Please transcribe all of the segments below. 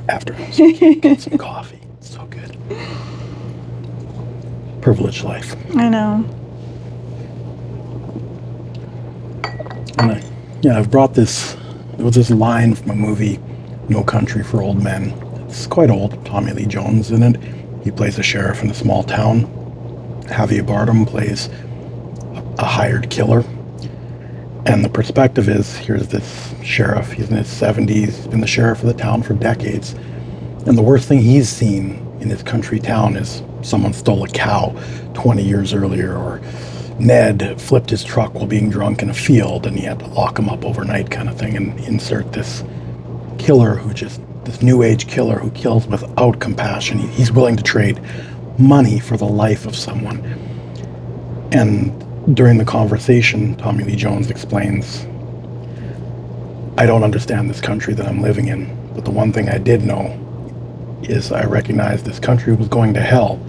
After get some coffee. It's so good. Privileged life. I know. And I've brought this. There was this line from a movie, No Country for Old Men. It's quite old. Tommy Lee Jones in it. He plays a sheriff in a small town. Javier Bardem plays a hired killer. And the perspective is, here's this sheriff. He's in his 70s, been the sheriff of the town for decades. And the worst thing he's seen in his country town is someone stole a cow 20 years earlier, or Ned flipped his truck while being drunk in a field and he had to lock him up overnight, kind of thing. And insert this killer this new age killer who kills without compassion. He's willing to trade money for the life of someone. And during the conversation, Tommy Lee Jones explains, I don't understand this country that I'm living in, but the one thing I did know is I recognized this country was going to hell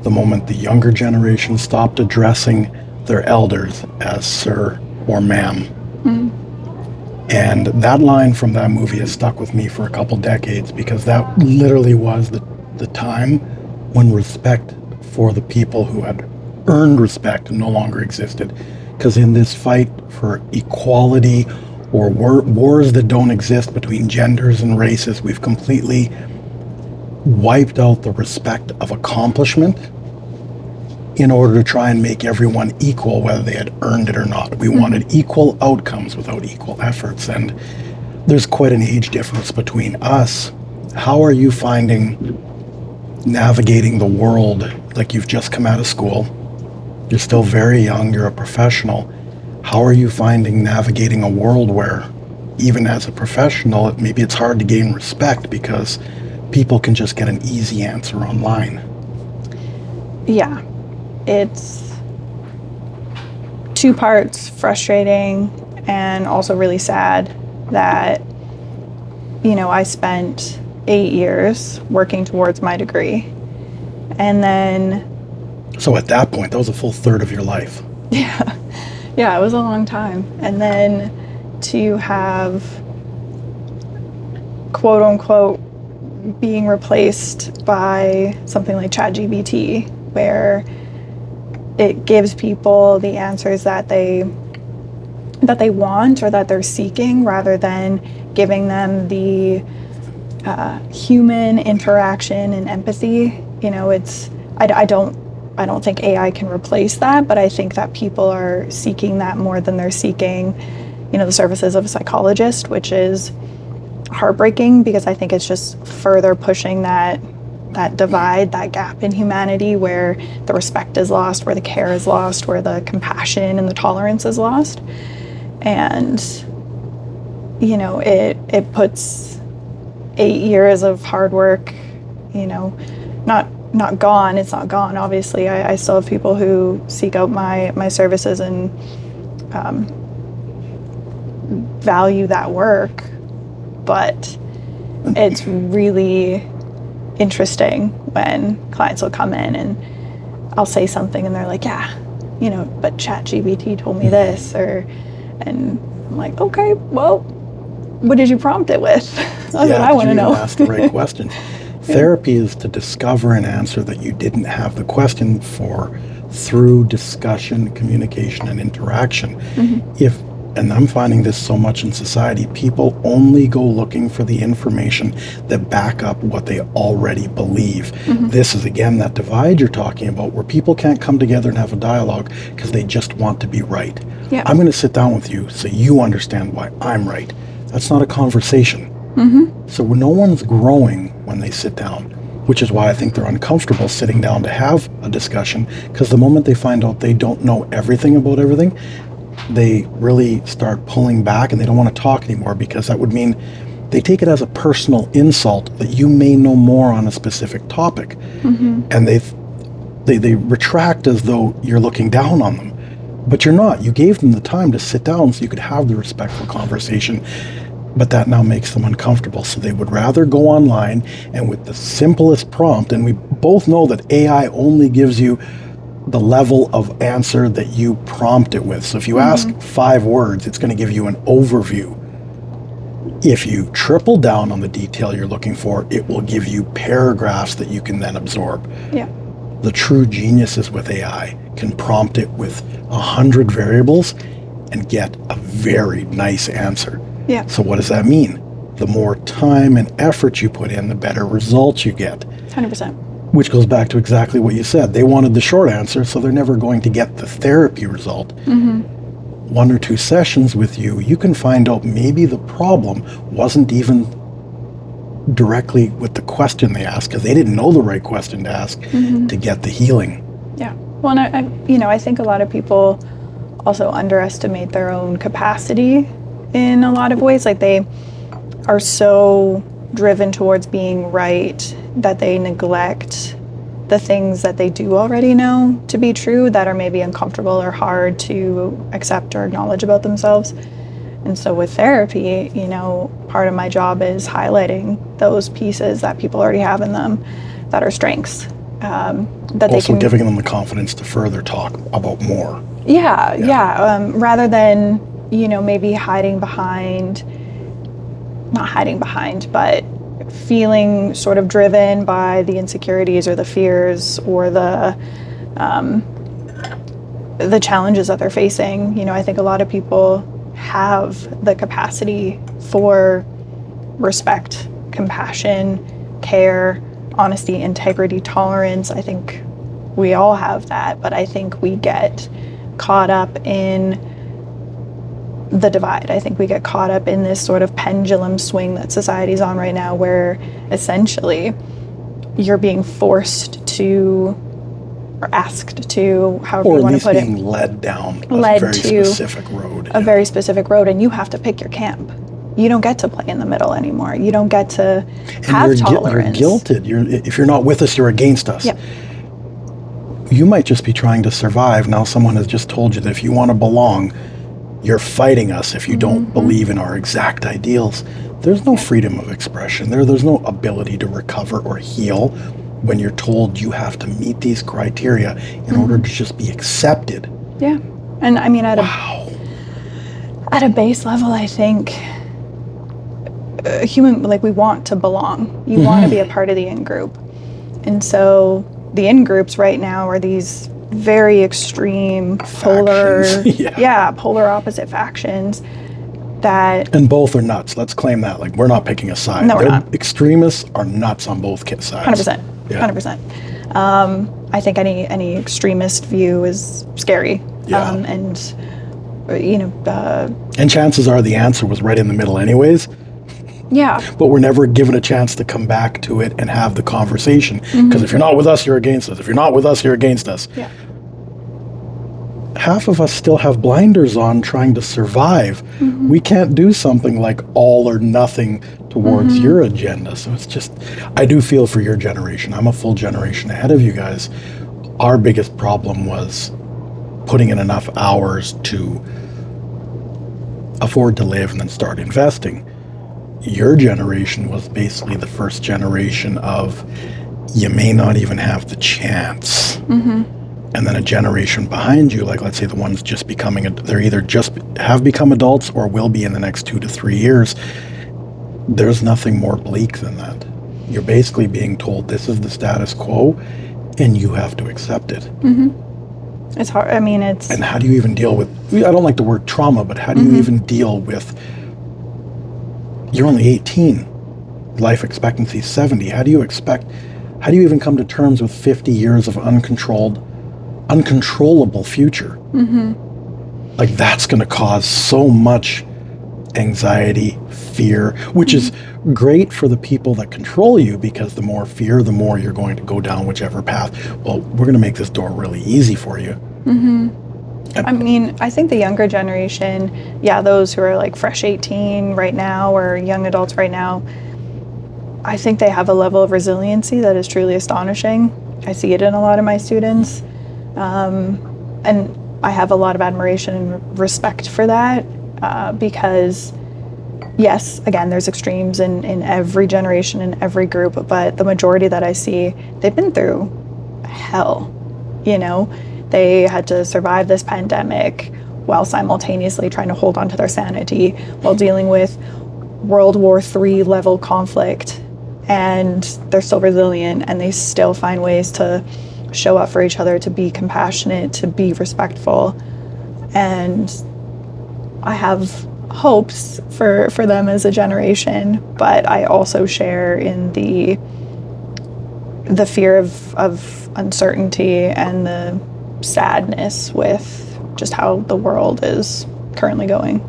the moment the younger generation stopped addressing their elders as sir or ma'am. And that line from that movie has stuck with me for a couple decades, because that literally was the time when respect for the people who had earned respect no longer existed. Because in this fight for equality, or wars that don't exist between genders and races, we've completely wiped out the respect of accomplishment in order to try and make everyone equal, whether they had earned it or not. We wanted equal outcomes without equal efforts. And there's quite an age difference between us. How are you finding navigating the world? Like, you've just come out of school. You're still very young. You're a professional. How are you finding navigating a world where, even as a professional, maybe it's hard to gain respect because people can just get an easy answer online? Yeah. It's two parts frustrating and also really sad that, I spent 8 years working towards my degree. And then... So at that point, that was a full third of your life. Yeah. Yeah, it was a long time. And then to have, quote unquote, being replaced by something like ChatGPT, where it gives people the answers that they want or that they're seeking, rather than giving them the human interaction and empathy. I don't think AI can replace that, but I think that people are seeking that more than they're seeking, the services of a psychologist, which is heartbreaking, because I think it's just further pushing that divide, that gap in humanity, where the respect is lost, where the care is lost, where the compassion and the tolerance is lost. And, it puts 8 years of hard work, not gone. It's not gone, obviously. I still have people who seek out my services and value that work, but it's really interesting when clients will come in and I'll say something and they're like, yeah, but ChatGPT told me this, and I'm like, okay, well, what did you prompt it with? That's what I want to know. Ask the right question. Therapy is to discover an answer that you didn't have the question for through discussion, communication, and interaction. And I'm finding this so much in society, people only go looking for the information that back up what they already believe. This is, again, that divide you're talking about, where people can't come together and have a dialogue because they just want to be right. Yeah. I'm going to sit down with you so you understand why I'm right. That's not a conversation. So no one's growing when they sit down, which is why I think they're uncomfortable sitting down to have a discussion, because the moment they find out they don't know everything about everything, they really start pulling back and they don't want to talk anymore, because that would mean they take it as a personal insult that you may know more on a specific topic. And they retract as though you're looking down on them, but you're not. You gave them the time to sit down so you could have the respectful conversation, but that now makes them uncomfortable. So they would rather go online and with the simplest prompt, and we both know that AI only gives you the level of answer that you prompt it with. So if you ask 5 words, it's going to give you an overview. If you triple down on the detail you're looking for, it will give you paragraphs that you can then absorb. Yeah. The true geniuses with AI can prompt it with 100 variables and get a very nice answer. Yeah. So what does that mean? The more time and effort you put in, the better results you get. 100%. Which goes back to exactly what you said. They wanted the short answer, so they're never going to get the therapy result. 1 or 2 sessions with you, you can find out maybe the problem wasn't even directly with the question they asked, because they didn't know the right question to ask to get the healing. Yeah. Well, and I think a lot of people also underestimate their own capacity in a lot of ways. Like, they are so driven towards being right that they neglect the things that they do already know to be true that are maybe uncomfortable or hard to accept or acknowledge about themselves. And so with therapy, part of my job is highlighting those pieces that people already have in them that are strengths. That Also they can, giving them the confidence to further talk about more. Rather than, maybe not hiding behind, but feeling sort of driven by the insecurities or the fears or the challenges that they're facing. I think a lot of people have the capacity for respect, compassion, care, honesty, integrity, tolerance. I think we all have that, but I think we get caught up in the divide. I think we get caught up in this sort of pendulum swing that society's on right now, where essentially you're being forced to, or asked to, however you want to put it, or at least being led down a very specific road. A very specific road, and you have to pick your camp. You don't get to play in the middle anymore. You don't get to have tolerance. You're guilted. If you're not with us, you're against us. Yep. You might just be trying to survive. Now someone has just told you that if you want to belong, you're fighting us if you don't believe in our exact ideals. There's no freedom of expression. There's no ability to recover or heal when you're told you have to meet these criteria in order to just be accepted. Yeah. And I mean, at a base level, I think human, we want to belong. You want to be a part of the in-group. And so the in-groups right now are these very extreme, polar opposite factions that... And both are nuts. Let's claim that. We're not picking a side. No, we're not. Extremists are nuts on both sides. 100%. Yeah. 100%. I think any extremist view is scary. Yeah. And chances are the answer was right in the middle anyways. Yeah. But we're never given a chance to come back to it and have the conversation. Because if you're not with us, you're against us. If you're not with us, you're against us. Yeah. Half of us still have blinders on trying to survive. We can't do something like all or nothing towards your agenda. So it's just, I do feel for your generation. I'm a full generation ahead of you guys. Our biggest problem was putting in enough hours to afford to live and then start investing. Your generation was basically the first generation of, you may not even have the chance. And then a generation behind you, let's say the ones just becoming, they're either just have become adults or will be in the next 2 to 3 years. There's nothing more bleak than that. You're basically being told this is the status quo and you have to accept it. It's hard. I mean, it's... And how do you even deal with, I don't like the word trauma, but how do you even deal with, you're only 18, life expectancy 70. How do you even come to terms with 50 years of uncontrollable future? That's going to cause so much anxiety, fear, which is great for the people that control you, because the more fear, the more you're going to go down whichever path. Well, we're going to make this door really easy for you. I mean, I think the younger generation, those who are fresh 18 right now or young adults right now, I think they have a level of resiliency that is truly astonishing. I see it in a lot of my students. And I have a lot of admiration and respect for that, because yes, again, there's extremes in every generation, in every group, but the majority that I see, they've been through hell. They had to survive this pandemic while simultaneously trying to hold on to their sanity, while dealing with World War III level conflict, and they're still resilient, and they still find ways to show up for each other, to be compassionate, to be respectful. And I have hopes for them as a generation, but I also share in the fear of uncertainty and the sadness with just how the world is currently going.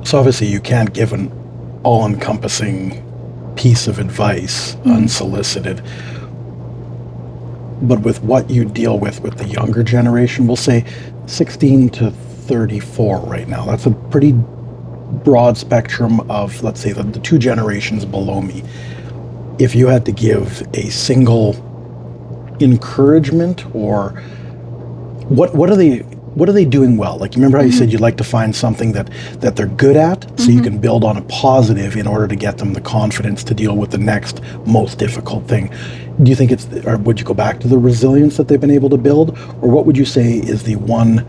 So obviously you can't give an all-encompassing piece of advice unsolicited. But with what you deal with the younger generation, we'll say 16 to 34 right now. That's a pretty broad spectrum of, let's say, the two generations below me. If you had to give a single encouragement, or what are they doing well? Like, you remember how you said you'd like to find something that they're good at, so you can build on a positive in order to get them the confidence to deal with the next most difficult thing. Do you think or would you go back to the resilience that they've been able to build, or what would you say is the one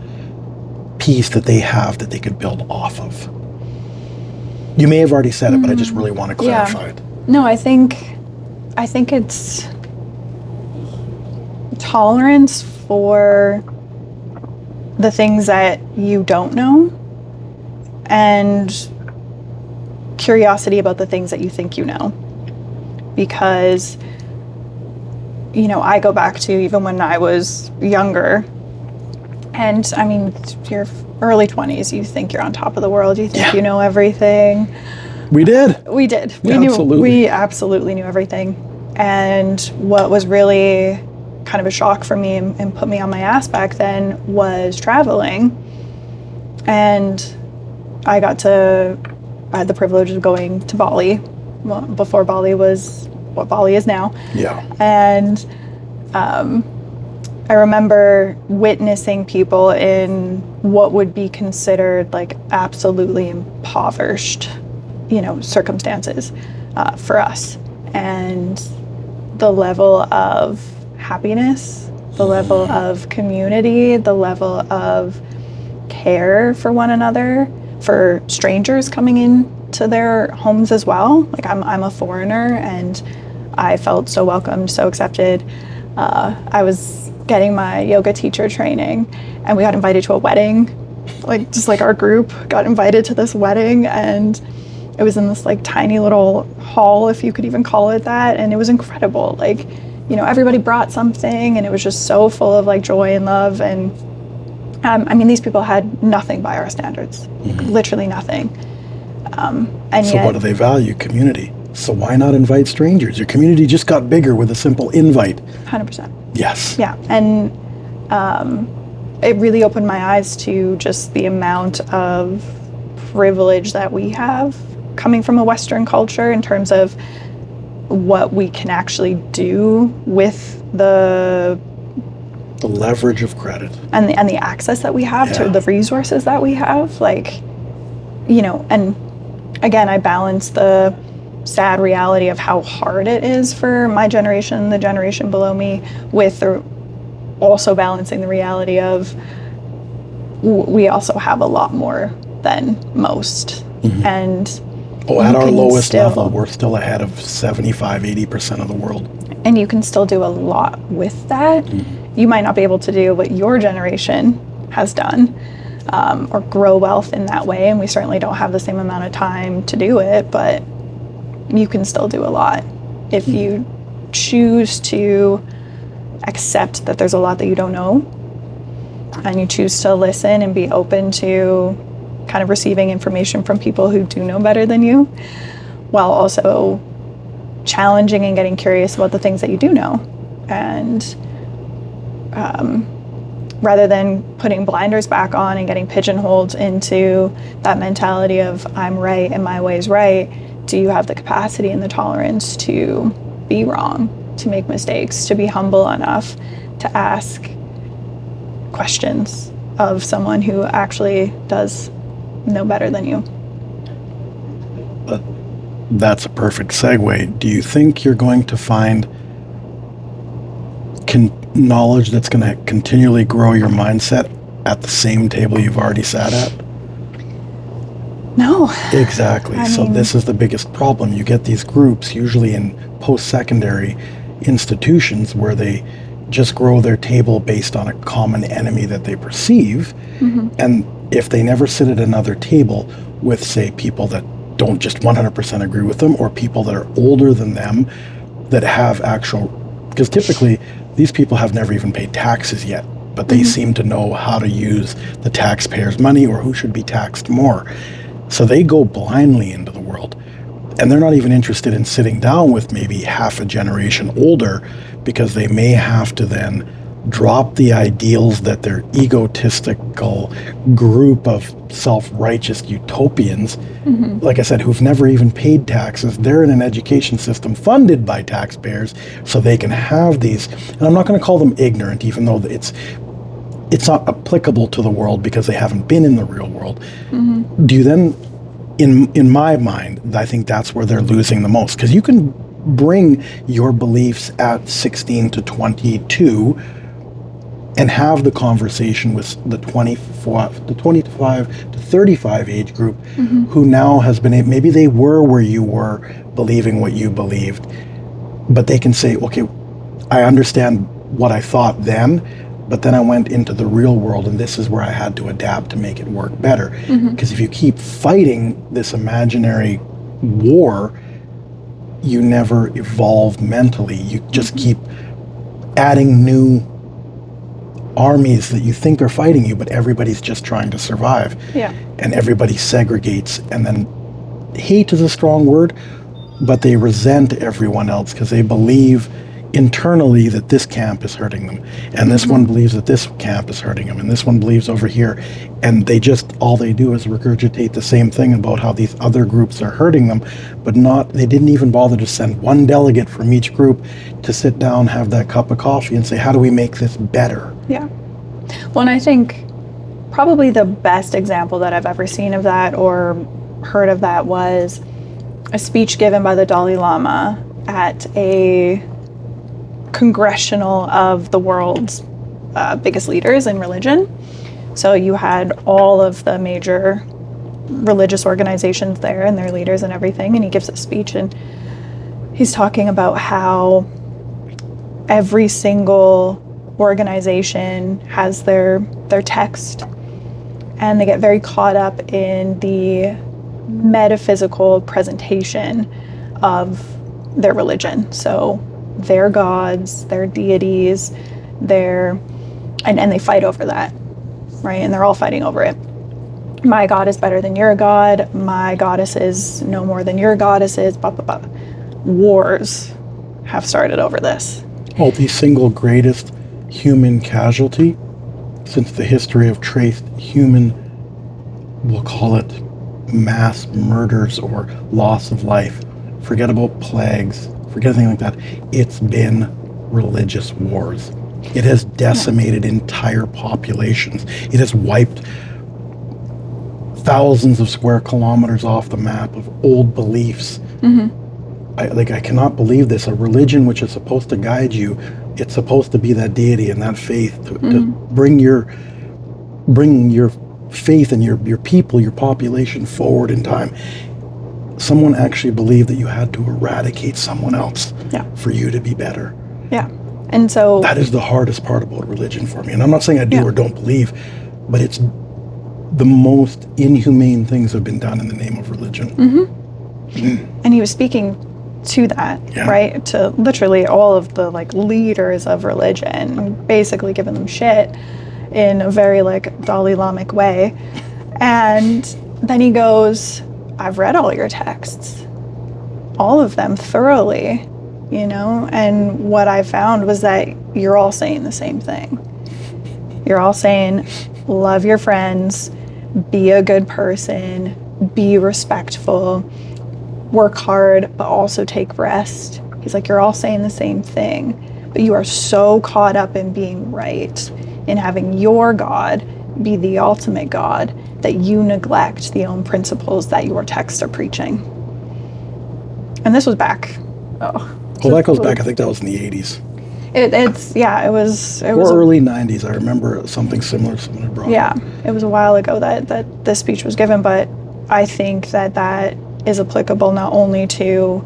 piece that they have that they could build off of? You may have already said it, but I just really want to clarify it. No, I think it's tolerance for the things that you don't know, and curiosity about the things that you think you know. Because, I go back to even when I was younger, and I mean, your early 20s, you think you're on top of the world, you think you know everything. We did. We absolutely knew everything. And what was really kind of a shock for me and put me on my ass back then was traveling. And I had the privilege of going to Bali, before Bali was what Bali is now. Yeah. And I remember witnessing people in what would be considered like absolutely impoverished, circumstances for us. And the level of happiness, the level of community, the level of care for one another, for strangers coming into their homes as well. Like, I'm a foreigner, and I felt so welcomed, so accepted. I was getting my yoga teacher training, and we got invited to a wedding. Just our group got invited to this wedding, and it was in this tiny little hall, if you could even call it that, and it was incredible. Everybody brought something, and it was just so full of joy and love. And these people had nothing by our standards, literally nothing. And so what do they value? Community. So why not invite strangers? Your community just got bigger with a simple invite. 100%. Yes. Yeah, and it really opened my eyes to just the amount of privilege that we have coming from a Western culture in terms of what we can actually do with the leverage of credit and the access that we have to the resources that we have. And again, I balance the sad reality of how hard it is for my generation, the generation below me, with also balancing the reality of we also have a lot more than most. And at our lowest level, we're still ahead of 75-80% of the world. And you can still do a lot with that. You might not be able to do what your generation has done, or grow wealth in that way, and we certainly don't have the same amount of time to do it, but you can still do a lot if you choose to accept that there's a lot that you don't know, and you choose to listen and be open to kind of receiving information from people who do know better than you, while also challenging and getting curious about the things that you do know. And rather than putting blinders back on and getting pigeonholed into that mentality of I'm right and my way is right, do you have the capacity and the tolerance to be wrong, to make mistakes, to be humble enough to ask questions of someone who actually does know better than you? That's a perfect segue. Do you think you're going to find knowledge that's going to continually grow your mindset at the same table you've already sat at? No. Exactly. I So mean- this is the biggest problem. You get these groups, usually in post-secondary institutions, where they just grow their table based on a common enemy that they perceive. And if they never sit at another table with, say, people that don't just 100% agree with them, or people that are older than them, that have actual, because typically these people have never even paid taxes yet, but they seem to know how to use the taxpayers' money, or who should be taxed more. So they go blindly into the world, and they're not even interested in sitting down with maybe half a generation older, because they may have to then drop the ideals that their egotistical group of self-righteous utopians, like I said, who've never even paid taxes. They're in an education system funded by taxpayers, so they can have these, and I'm not going to call them ignorant, even though it's not applicable to the world because they haven't been in the real world. Do you then, in my mind, I think that's where they're losing the most, because you can bring your beliefs at 16 to 22 and have the conversation with the 25 to 35 age group, who now has been, maybe they were where you were, believing what you believed, but they can say, okay, I understand what I thought then, but then I went into the real world, and this is where I had to adapt to make it work better. Because if you keep fighting this imaginary war, you never evolve mentally. You just keep adding new armies that you think are fighting you, but everybody's just trying to survive. Yeah. And everybody segregates, and then hate is a strong word, but they resent everyone else because they believe internally that this camp is hurting them, and this one believes that this camp is hurting them, and this one believes over here, and they just, all they do is regurgitate the same thing about how these other groups are hurting them, but they didn't even bother to send one delegate from each group to sit down, have that cup of coffee, and say, how do we make this better? Yeah. Well, and I think probably the best example that I've ever seen of that or heard of that was a speech given by the Dalai Lama at a congressional of the world's biggest leaders in religion. So you had all of the major religious organizations there and their leaders and everything, and he gives a speech, and he's talking about how every single organization has their text, and they get very caught up in the metaphysical presentation of their religion. So their gods, their deities, and they fight over that, right? And they're all fighting over it. My God is better than your God. My goddess is no more than your goddess is. Blah, blah, blah. Wars have started over this. Well, the single greatest human casualty since the history of traced human, we'll call it mass murders or loss of life. Forget about plagues, forget anything like that. It's been religious wars. It has decimated entire populations. It has wiped thousands of square kilometers off the map of old beliefs. I cannot believe this. A religion which is supposed to guide you, it's supposed to be that deity and that faith to bring your faith and your people, your population forward in time. Someone actually believed that you had to eradicate someone else for you to be better. Yeah. And so that is the hardest part about religion for me. And I'm not saying I do or don't believe, but it's the most inhumane things have been done in the name of religion. And he was speaking to that, right? To literally all of the leaders of religion, basically giving them shit in a very Dalai Lamic way. And then he goes, I've read all your texts, all of them thoroughly, and what I found was that you're all saying the same thing. You're all saying, love your friends, be a good person, be respectful, work hard, but also take rest. He's like, you're all saying the same thing, but you are so caught up in being right, in having your God be the ultimate God, that you neglect the own principles that your texts are preaching. And this was back. Well, that goes back, I think that was in the 80s. It was early 90s. I remember something similar someone had brought up. It was a while ago that this speech was given, but I think that that is applicable not only to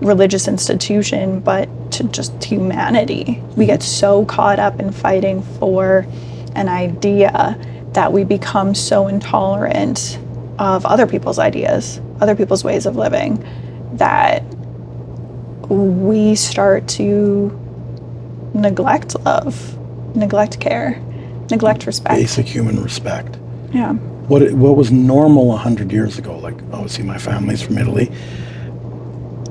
religious institution, but to just humanity. We get so caught up in fighting for an idea that we become so intolerant of other people's ideas, other people's ways of living, that we start to neglect love, neglect care, neglect respect. Basic human respect. Yeah. What was normal 100 years ago, like obviously my family's from Italy,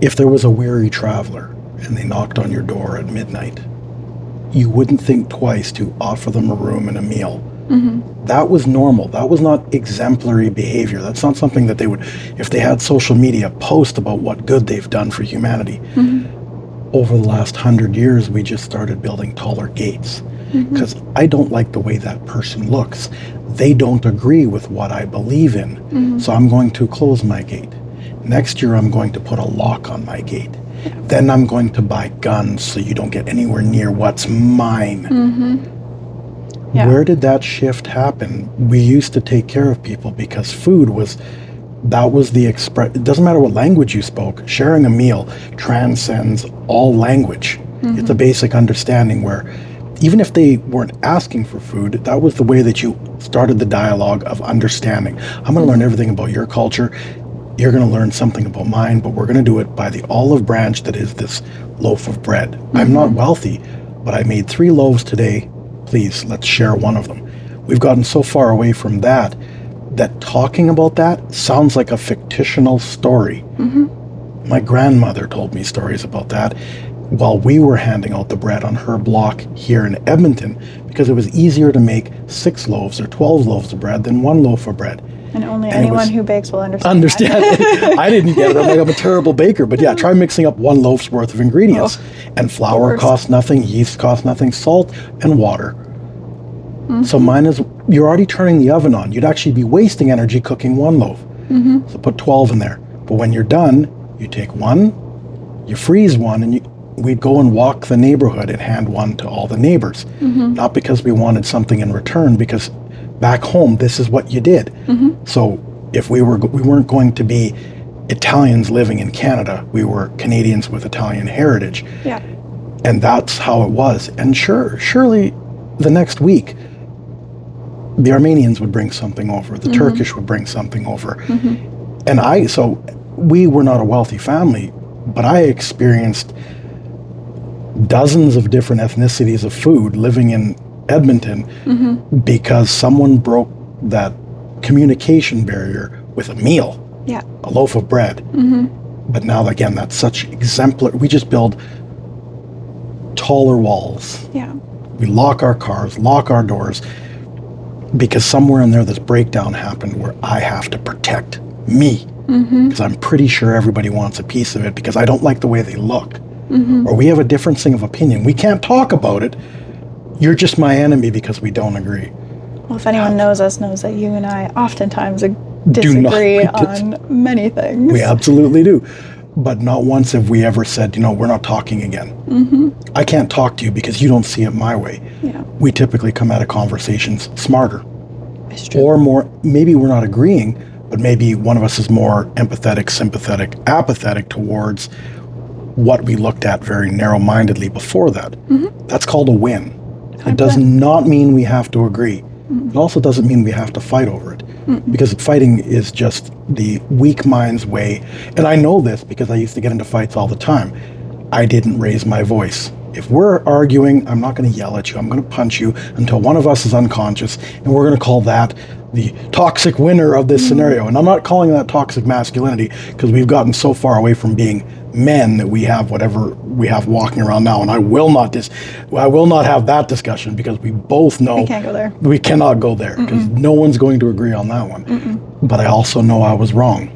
if there was a weary traveler and they knocked on your door at midnight, you wouldn't think twice to offer them a room and a meal. Mm-hmm. That was normal. That was not exemplary behavior. That's not something that they would, if they had social media, post about what good they've done for humanity. Mm-hmm. Over the last 100 years, we just started building taller gates. Because I don't like the way that person looks. They don't agree with what I believe in. So I'm going to close my gate. Next year, I'm going to put a lock on my gate. Then I'm going to buy guns so you don't get anywhere near what's mine. Yeah. Where did that shift happen? We used to take care of people because food was, that was the express. It doesn't matter what language you spoke. Sharing a meal transcends all language. It's a basic understanding where even if they weren't asking for food, that was the way that you started the dialogue of understanding. I'm going to learn everything about your culture. You're going to learn something about mine, but we're going to do it by the olive branch that is this loaf of bread. I'm not wealthy, but I made 3 loaves today. Please, let's share one of them. We've gotten so far away from that, that talking about that sounds like a fictional story. My grandmother told me stories about that while we were handing out the bread on her block here in Edmonton, because it was easier to make 6 loaves or 12 loaves of bread than 1 loaf of bread. And only anyone who bakes will understand that. I didn't get it. I'm a terrible baker. But yeah, try mixing up 1 loaf's worth of ingredients. And flour costs nothing, yeast costs nothing, salt and water. So mine is, you're already turning the oven on. You'd actually be wasting energy cooking 1 loaf. So put 12 in there. But when you're done, you take 1, you freeze 1, and we'd go and walk the neighborhood and hand 1 to all the neighbors. Not because we wanted something in return, because back home, this is what you did. So if we weren't going to be Italians living in Canada, we were Canadians with Italian heritage. Yeah. And that's how it was. And surely the next week, the Armenians would bring something over, the Turkish would bring something over. And so we were not a wealthy family, but I experienced dozens of different ethnicities of food living in Edmonton because someone broke that communication barrier with a meal, a loaf of bread. But now, again, that's such exemplary. We just build taller walls. Yeah. We lock our cars, lock our doors, because somewhere in there this breakdown happened where I have to protect me. Because I'm pretty sure everybody wants a piece of it because I don't like the way they look. Or we have a difference of opinion. We can't talk about it. You're just my enemy because we don't agree. Well, if anyone knows us, knows that you and I oftentimes disagree on many things. We absolutely do. But not once have we ever said, we're not talking again. I can't talk to you because you don't see it my way. Yeah. We typically come out of conversations smarter. It's true. Or more, maybe we're not agreeing, but maybe one of us is more empathetic, sympathetic, apathetic towards what we looked at very narrow-mindedly before that. That's called a win. It does not mean we have to agree. It also doesn't mean we have to fight over it. Because fighting is just the weak mind's way. And I know this because I used to get into fights all the time. I didn't raise my voice. If we're arguing, I'm not going to yell at you. I'm going to punch you until one of us is unconscious. And we're going to call that the toxic winner of this scenario. And I'm not calling that toxic masculinity because we've gotten so far away from being men that we have whatever we have walking around now. And I will not have that discussion because we both know we can't go there. We cannot go there because no one's going to agree on that one. But I also know I was wrong.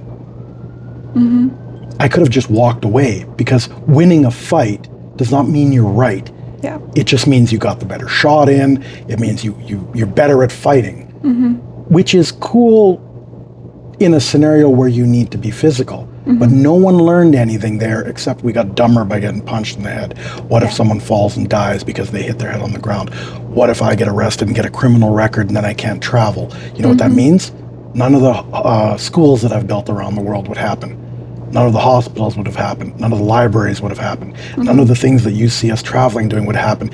I could have just walked away because winning a fight does not mean you're right. Yeah. It just means you got the better shot in. It means you're better at fighting, which is cool in a scenario where you need to be physical. But no one learned anything there except we got dumber by getting punched in the head. What if someone falls and dies because they hit their head on the ground? What if I get arrested and get a criminal record and then I can't travel? You know what that means? None of the schools that I've built around the world would happen. None of the hospitals would have happened. None of the libraries would have happened. None of the things that you see us traveling doing would happen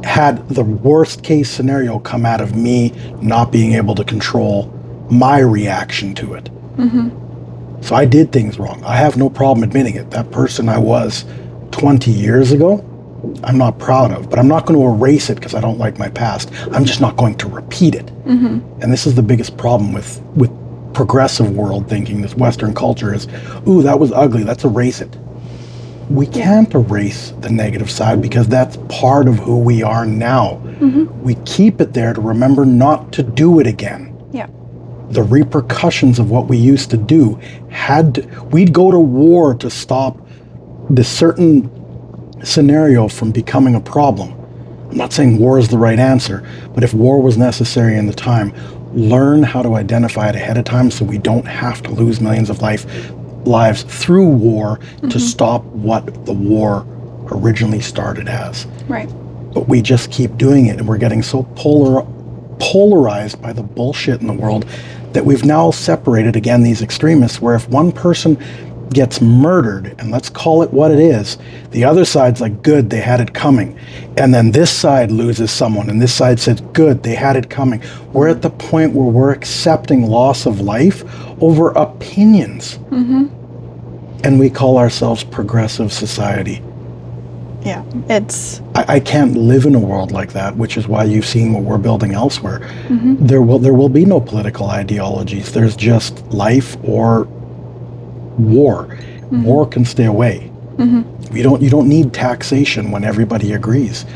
had the worst case scenario come out of me not being able to control my reaction to it. So I did things wrong. I have no problem admitting it. That person I was 20 years ago, I'm not proud of, but I'm not going to erase it because I don't like my past. I'm just not going to repeat it. And this is the biggest problem with progressive world thinking, this Western culture is, ooh, that was ugly, let's erase it. We can't erase the negative side because that's part of who we are now. We keep it there to remember not to do it again. The repercussions of what we used to do we'd go to war to stop this certain scenario from becoming a problem. I'm not saying war is the right answer, but if war was necessary in the time, learn how to identify it ahead of time so we don't have to lose millions of lives through war to stop what the war originally started as. Right. But we just keep doing it, and we're getting so polarized by the bullshit in the world that we've now separated, again, these extremists, where if one person gets murdered, and let's call it what it is, the other side's like, good, they had it coming. And then this side loses someone, and this side says, good, they had it coming. We're at the point where we're accepting loss of life over opinions. And we call ourselves progressive society. Yeah, it's... I can't live in a world like that, which is why you've seen what we're building elsewhere. There will be no political ideologies. There's just life or war. War can stay away. You don't need taxation when everybody agrees.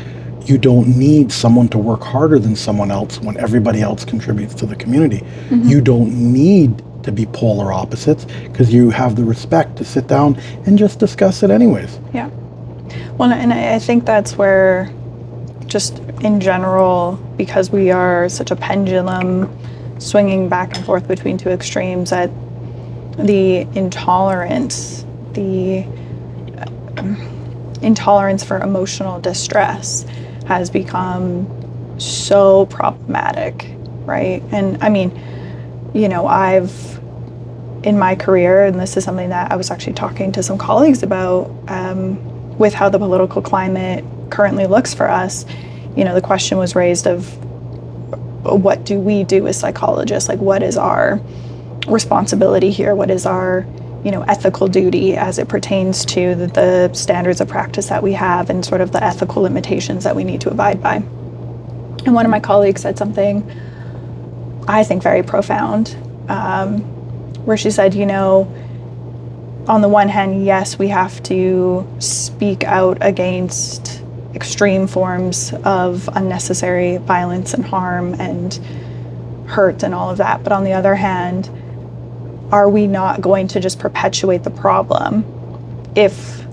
You don't need someone to work harder than someone else when everybody else contributes to the community. You don't need to be polar opposites because you have the respect to sit down and just discuss it anyways. Yeah. Well, and I think that's where, just in general, because we are such a pendulum swinging back and forth between two extremes, that the intolerance for emotional distress has become so problematic, right? And I mean, you know, I've, in my career, and this is something that I was actually talking to some colleagues about, with how the political climate currently looks for us, you know, the question was raised of what do we do as psychologists? Like, what is our responsibility here? What is our, you know, ethical duty as it pertains to the standards of practice that we have and sort of the ethical limitations that we need to abide by? And one of my colleagues said something I think very profound, where she said, you know, on the one hand, yes, we have to speak out against extreme forms of unnecessary violence and harm and hurt and all of that. But on the other hand, are we not going to just perpetuate the problem if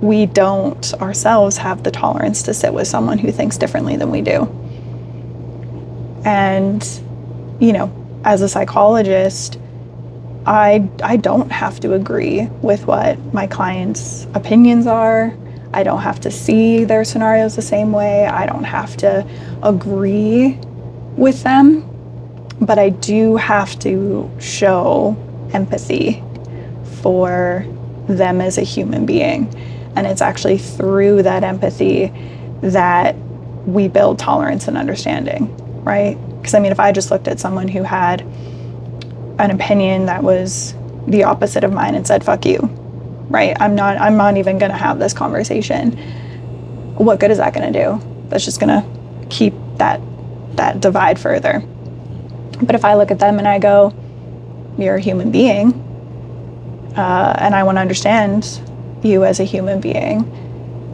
we don't ourselves have the tolerance to sit with someone who thinks differently than we do? And, you know, as a psychologist, I don't have to agree with what my clients' opinions are. I don't have to see their scenarios the same way. I don't have to agree with them, but I do have to show empathy for them as a human being. And it's actually through that empathy that we build tolerance and understanding, right? Because I mean, if I just looked at someone who had an opinion that was the opposite of mine and said, fuck you, right? I'm not even gonna have this conversation. What good is that gonna do? That's just gonna keep that divide further. But if I look at them and I go, you're a human being, and I wanna understand you as a human being,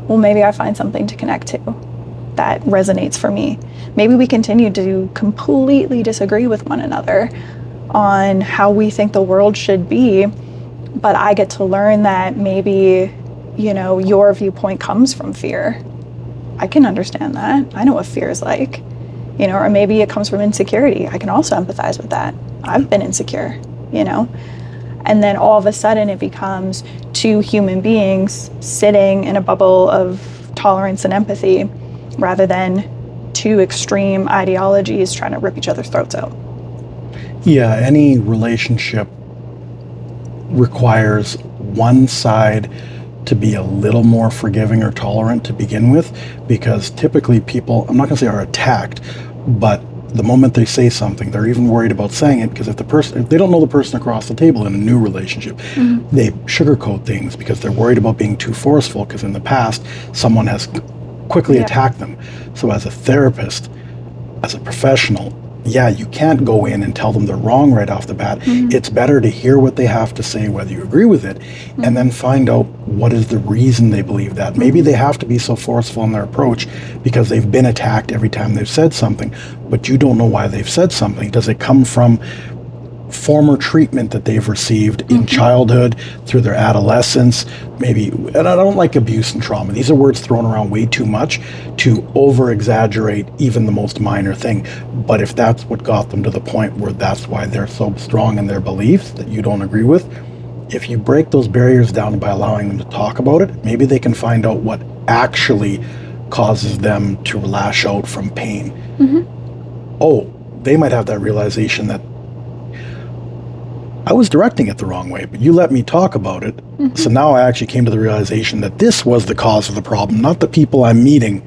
well, maybe I find something to connect to that resonates for me. Maybe we continue to completely disagree with one another on how we think the world should be, but I get to learn that maybe, you know, your viewpoint comes from fear. I can understand that. I know what fear is like, you know, or maybe it comes from insecurity. I can also empathize with that. I've been insecure, you know, and then all of a sudden it becomes two human beings sitting in a bubble of tolerance and empathy rather than two extreme ideologies trying to rip each other's throats out. Yeah, any relationship requires one side to be a little more forgiving or tolerant to begin with, because typically people, I'm not going to say are attacked, but the moment they say something, they're even worried about saying it, because if they don't know the person across the table in a new relationship, they sugarcoat things because they're worried about being too forceful, because in the past someone has quickly attacked them. So as a therapist, as a professional, yeah, you can't go in and tell them they're wrong right off the bat. It's better to hear what they have to say, whether you agree with it, and then find out what is the reason they believe that. Maybe they have to be so forceful in their approach because they've been attacked every time they've said something, but you don't know why they've said something. Does it come from former treatment that they've received in childhood, through their adolescence, maybe, and I don't like abuse and trauma. These are words thrown around way too much to over-exaggerate even the most minor thing. But if that's what got them to the point where that's why they're so strong in their beliefs that you don't agree with, if you break those barriers down by allowing them to talk about it, maybe they can find out what actually causes them to lash out from pain. Oh, they might have that realization that I was directing it the wrong way, but you let me talk about it. So now I actually came to the realization that this was the cause of the problem, not the people I'm meeting,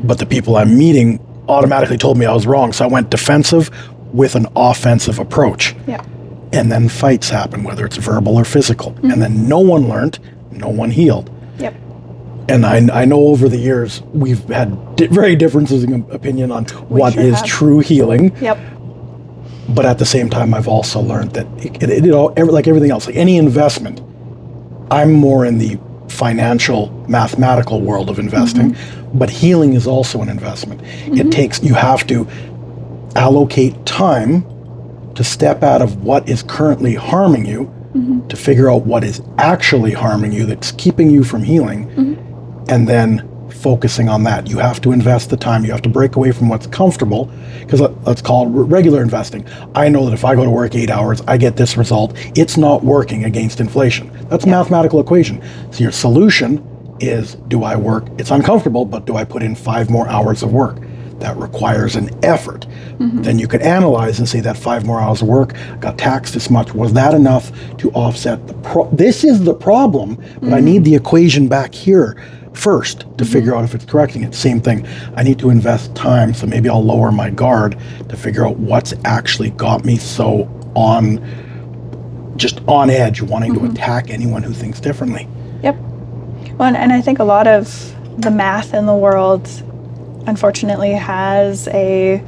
but the people I'm meeting automatically told me I was wrong. So I went defensive with an offensive approach. And then fights happen, whether it's verbal or physical. And then no one learned, no one healed. And I know over the years we've had very differences in opinion on what is true healing. But at the same time, I've also learned that like everything else, like any investment, I'm more in the financial, mathematical world of investing, but healing is also an investment. You have to allocate time to step out of what is currently harming you, to figure out what is actually harming you that's keeping you from healing, and then focusing on that. You have to invest the time. You have to break away from what's comfortable, because let's call it regular investing. I know that if I go to work 8 hours, I get this result. It's not working against inflation. That's a mathematical equation. So your solution is, do I work? It's uncomfortable, but do I put in 5 more hours of work? That requires an effort. Then you could analyze and say that 5 more hours of work got taxed this much. Was that enough to offset this is the problem, but I need the equation back here first to figure out if it's correcting it. Same thing. I need to invest time, so maybe I'll lower my guard to figure out what's actually got me so just on edge, wanting to attack anyone who thinks differently. Well, and I think a lot of the math in the world, unfortunately, has an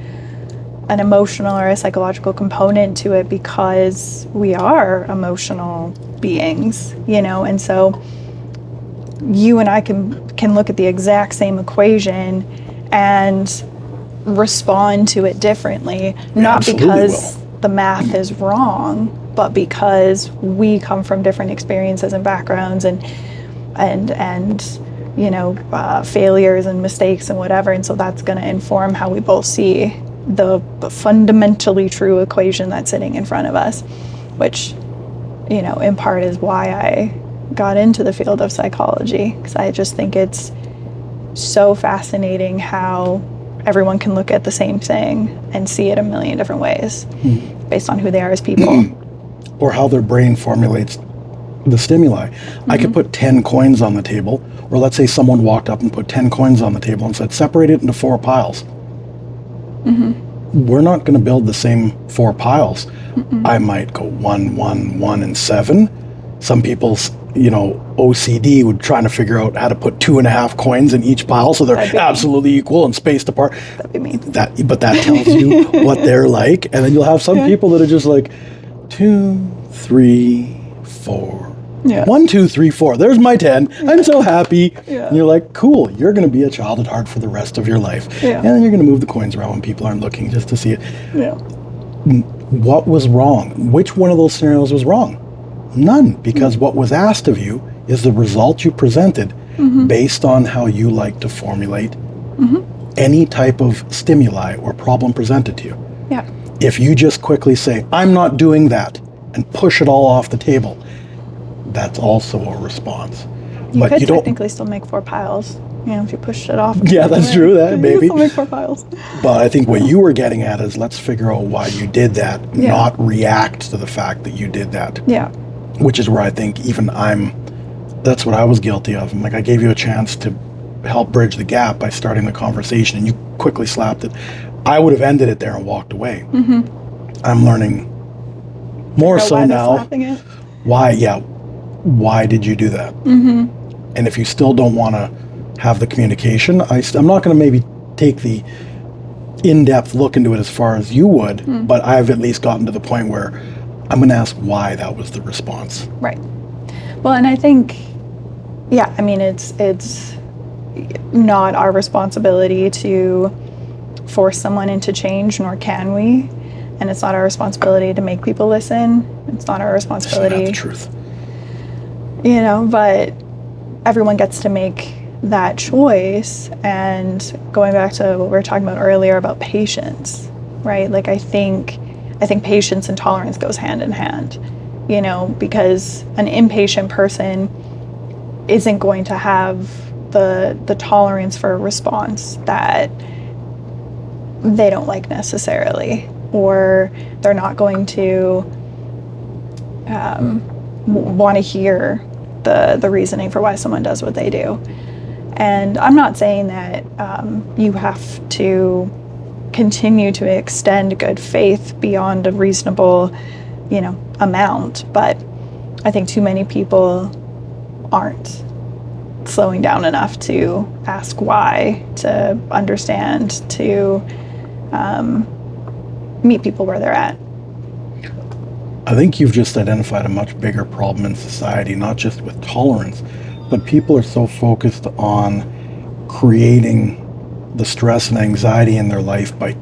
emotional or a psychological component to it, because we are emotional beings, and so you and I can look at the exact same equation and respond to it differently, not because the math is wrong, but because we come from different experiences and backgrounds and failures and mistakes and whatever, and so that's going to inform how we both see the fundamentally true equation that's sitting in front of us, which in part is why I got into the field of psychology, because I just think it's so fascinating how everyone can look at the same thing and see it a million different ways based on who they are as people. Or how their brain formulates the stimuli. I could put 10 coins on the table, or let's say someone walked up and put 10 coins on the table and said, separate it into 4 piles. We're not going to build the same 4 piles. I might go 1, 1, 1, and 7. Some people's, OCD would try to figure out how to put 2.5 coins in each pile so they're absolutely equal and spaced apart. That'd be me. But that tells you what they're like. And then you'll have some people that are just like 2, 3, 4. 1, 2, 3, 4. There's my 10. I'm so happy. And you're like, cool, you're going to be a child at heart for the rest of your life. And then you're going to move the coins around when people aren't looking, just to see it. What was wrong? Which one of those scenarios was wrong? None, because what was asked of you is the result you presented based on how you like to formulate any type of stimuli or problem presented to you. If you just quickly say, I'm not doing that, and push it all off the table, that's also a response. You could technically still make 4 piles. if you pushed it off. Yeah, that's true, that maybe. I'll make more files. But I think what you were getting at is let's figure out why you did that, Yeah. not react to the fact that you did that. Yeah. Which is where I think even that's what I was guilty of. I'm like, I gave you a chance to help bridge the gap by starting the conversation, and you quickly slapped it. I would have ended it there and walked away. Mm-hmm. I'm learning more so why they're now. slapping it. Why did you do that? Mm-hmm. And if you still don't want to have the communication, I'm not going to maybe take the in-depth look into it as far as you would, but I've at least gotten to the point where I'm going to ask why that was the response. Right. Well, and I think, yeah, I mean, it's not our responsibility to force someone into change, nor can we. And it's not our responsibility to make people listen. It's not our responsibility. That's the truth. But everyone gets to make that choice. And going back to what we were talking about earlier about patience, right? Like, I think patience and tolerance goes hand in hand, because an impatient person isn't going to have the tolerance for a response that they don't like necessarily, or they're not going to want to hear the reasoning for why someone does what they do. And I'm not saying that you have to continue to extend good faith beyond a reasonable, amount, but I think too many people aren't slowing down enough to ask why, to understand, to meet people where they're at. I think you've just identified a much bigger problem in society, not just with tolerance, but people are so focused on creating the stress and anxiety in their life by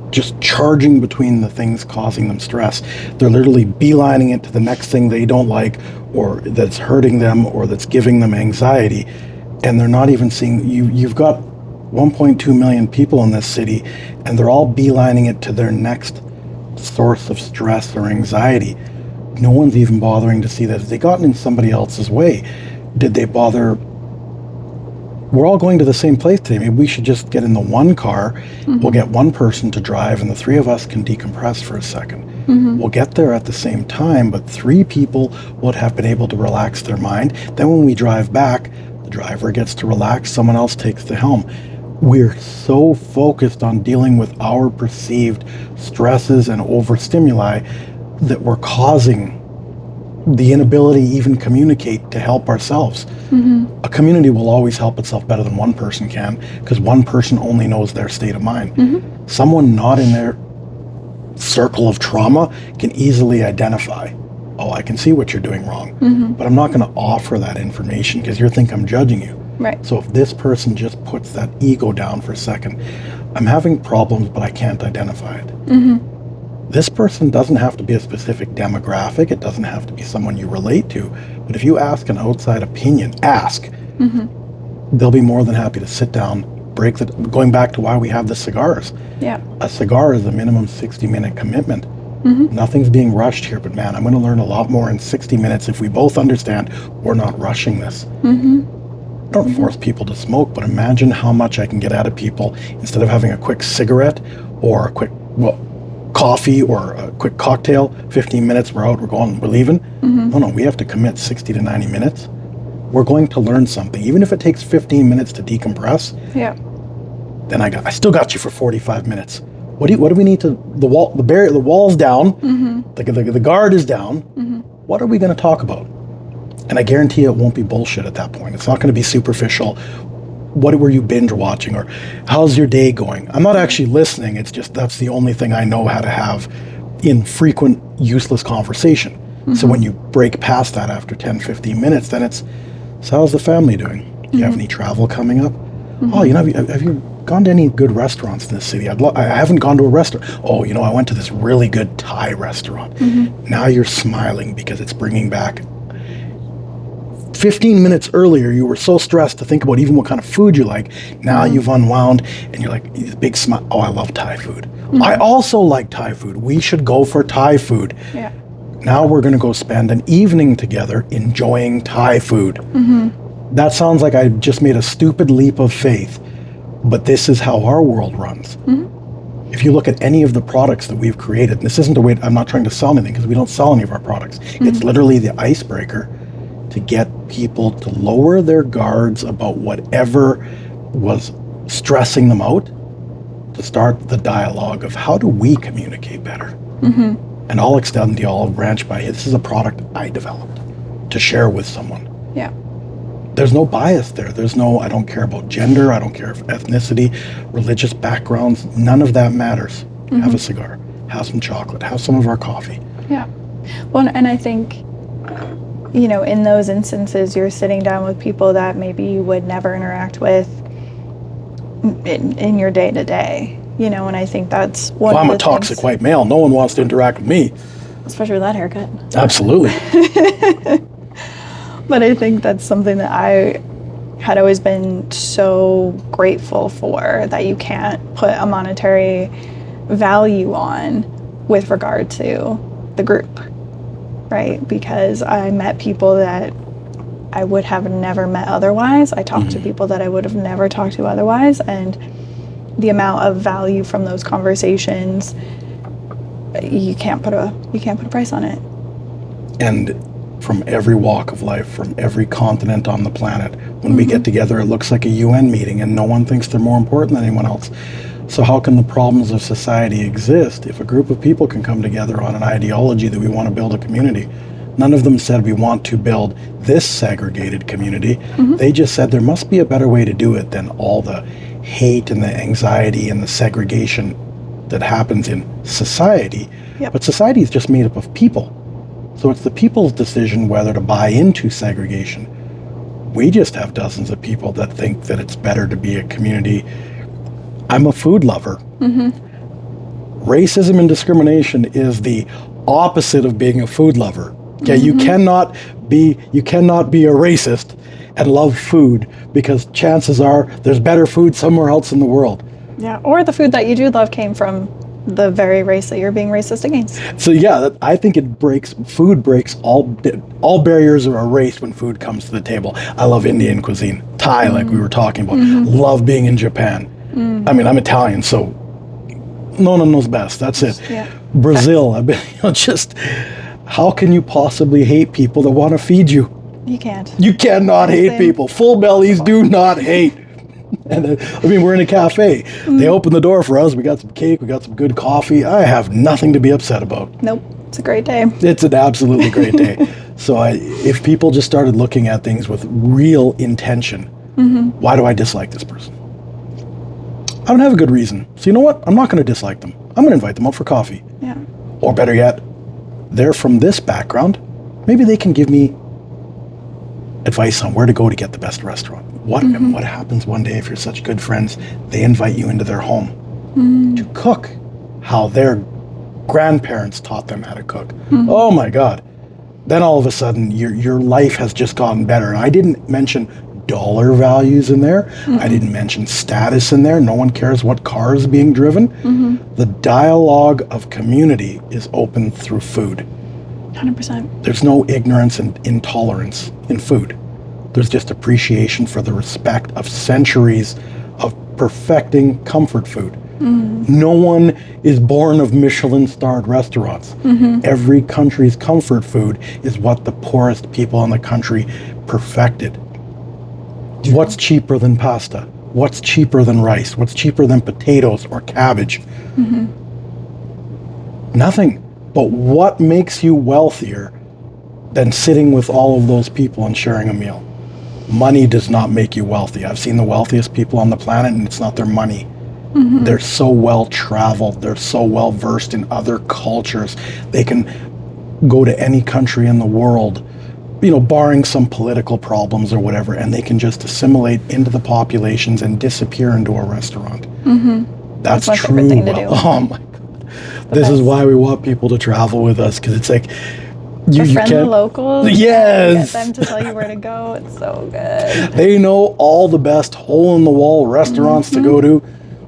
just charging between the things causing them stress. They're literally beelining it to the next thing they don't like, or that's hurting them, or that's giving them anxiety. And they're not even seeing, you've got 1.2 million people in this city, and they're all beelining it to their next source of stress or anxiety. No one's even bothering to see that. Have they gotten in somebody else's way? Did they bother? We're all going to the same place today. Maybe we should just get in the one car. Mm-hmm. We'll get one person to drive, and the three of us can decompress for a second. Mm-hmm. We'll get there at the same time, but three people would have been able to relax their mind. Then when we drive back, the driver gets to relax, someone else takes the helm. We're so focused on dealing with our perceived stresses and overstimuli that we're causing the inability to even communicate to help ourselves. Mm-hmm. A community will always help itself better than one person can, because one person only knows their state of mind. Mm-hmm. Someone not in their circle of trauma can easily identify, oh, I can see what you're doing wrong, mm-hmm. but I'm not going to offer that information because you think I'm judging you. Right. So if this person just puts that ego down for a second, I'm having problems, but I can't identify it. Mm-hmm. This person doesn't have to be a specific demographic. It doesn't have to be someone you relate to. But if you ask an outside opinion, mm-hmm. they'll be more than happy to sit down, going back to why we have the cigars. Yeah. A cigar is a minimum 60-minute commitment. Mm-hmm. Nothing's being rushed here, but man, I'm going to learn a lot more in 60 minutes if we both understand we're not rushing this. Mm-hmm. Don't force people to smoke, but imagine how much I can get out of people instead of having a quick cigarette or a quick coffee or a quick cocktail. 15 minutes, we're out, we're going, we're leaving. Mm-hmm. No, we have to commit 60 to 90 minutes. We're going to learn something, even if it takes 15 minutes to decompress. Yeah. Then I still got you for 45 minutes. What do we need to? The wall's down. Mm-hmm. The guard is down. Mm-hmm. What are we going to talk about? And I guarantee you it won't be bullshit at that point. It's not going to be superficial. What were you binge watching, or how's your day going? I'm not actually listening. It's just that's the only thing I know how to have in frequent, useless conversation. Mm-hmm. So when you break past that after 10, 15 minutes, then it's, so how's the family doing? Do you have any travel coming up? Mm-hmm. Oh, have you gone to any good restaurants in this city? I haven't gone to a restaurant. Oh, I went to this really good Thai restaurant. Mm-hmm. Now you're smiling because it's bringing back 15 minutes earlier, you were so stressed to think about even what kind of food you like. Now mm-hmm. you've unwound and you're like, this big smile. Oh, I love Thai food. Mm-hmm. I also like Thai food. We should go for Thai food. Yeah. Now we're going to go spend an evening together enjoying Thai food. Mm-hmm. That sounds like I just made a stupid leap of faith, but this is how our world runs. If you look at any of the products that we've created, and this isn't a way, I'm not trying to sell anything because we don't sell any of our products. It's literally the icebreaker to get people to lower their guards about whatever was stressing them out, to start the dialogue of how do we communicate better? And I'll extend the olive branch by, this is a product I developed to share with someone. Yeah. There's no bias there. There's no, I don't care about gender. I don't care if ethnicity, religious backgrounds. None of that matters. Have a cigar. Have some chocolate. Have some of our coffee. Yeah. Well, and I think, you know, in those instances, you're sitting down with people that maybe you would never interact with in your day to day. You know, and I think that's one Well, of I'm the a toxic things, white male. No one wants to interact with me. especially with that haircut. Absolutely. But I think that's something that I had always been so grateful for, that you can't put a monetary value on with regard to the group, right? Because I met people that I would have never met otherwise. I talked to people that I would have never talked to otherwise, and the amount of value from those conversations, you can't put a price on it. And from every walk of life, from every continent on the planet, when we get together, it looks like a UN meeting, and no one thinks they're more important than anyone else. So how can the problems of society exist if a group of people can come together on an ideology that we want to build a community? None of them said we want to build this segregated community. They just said there must be a better way to do it than all the hate and the anxiety and the segregation that happens in society. Yep. But society is just made up of people. So it's the people's decision whether to buy into segregation. We just have dozens of people that think that it's better to be a community. I'm a food lover. Racism and discrimination is the opposite of being a food lover. Okay, you cannot be a racist and love food, because chances are there's better food somewhere else in the world. Yeah, or the food that you do love came from the very race that you're being racist against. So yeah, I think food breaks all barriers are erased when food comes to the table. I love Indian cuisine, Thai, like we were talking about. Love being in Japan. I mean, I'm Italian, so no one knows best. That's it. Yeah. Brazil, I've been, just how can you possibly hate people that want to feed you? You can't. You cannot hate Same. people. Full bellies do not hate. And I mean, we're in a cafe. They opened the door for us. We got some cake. We got some good coffee. I have nothing to be upset about. Nope. It's a great day. It's an absolutely great day. So if people just started looking at things with real intention, why do I dislike this person? I don't have a good reason. So you know what? I'm not going to dislike them. I'm going to invite them out for coffee. Yeah. Or better yet, they're from this background. Maybe they can give me advice on where to go to get the best restaurant. What happens one day if you're such good friends, they invite you into their home to cook how their grandparents taught them how to cook. Oh my God. Then all of a sudden your life has just gotten better. And I didn't mention dollar values in there. I didn't mention status in there. No one cares what car is being driven. The dialogue of community is open through food. 100%. There's no ignorance and intolerance in food. There's just appreciation for the respect of centuries of perfecting comfort food. No one is born of Michelin-starred restaurants. Every country's comfort food is what the poorest people in the country perfected. What's cheaper than pasta? What's cheaper than rice? What's cheaper than potatoes or cabbage? Nothing. But what makes you wealthier than sitting with all of those people and sharing a meal? Money does not make you wealthy. I've seen the wealthiest people on the planet, and it's not their money. They're so well traveled. They're so well versed in other cultures. They can go to any country in the world, you know, barring some political problems or whatever, and they can just assimilate into the populations and disappear into a restaurant. That's my true. favorite thing to do. Oh my God. This is why we want people to travel with us, because it's like you Befriend the can't. locals. Yes. Get them to tell you where to go. It's so good. They know all the best hole-in-the-wall restaurants to go to.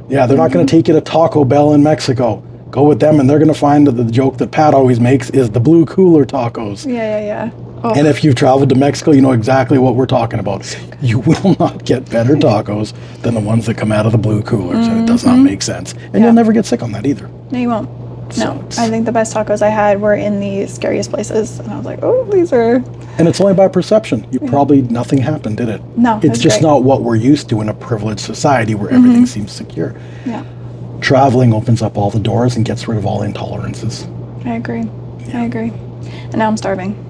Yeah, they're not going to take you to Taco Bell in Mexico. Go with them, and they're going to find that the joke that Pat always makes is the blue cooler tacos. Yeah. Oh. And if you've traveled to Mexico, you know exactly what we're talking about. You will not get better tacos than the ones that come out of the blue coolers, and it does not make sense. And you'll never get sick on that either. No, you won't. So No, I think the best tacos I had were in the scariest places, and I was like, oh, these are. And it's only by perception. You probably, nothing happened, did it? No, it It's was just great. not what we're used to in a privileged society where everything seems secure. Yeah, Traveling opens up all the doors and gets rid of all intolerances. I agree. I agree. And now I'm starving.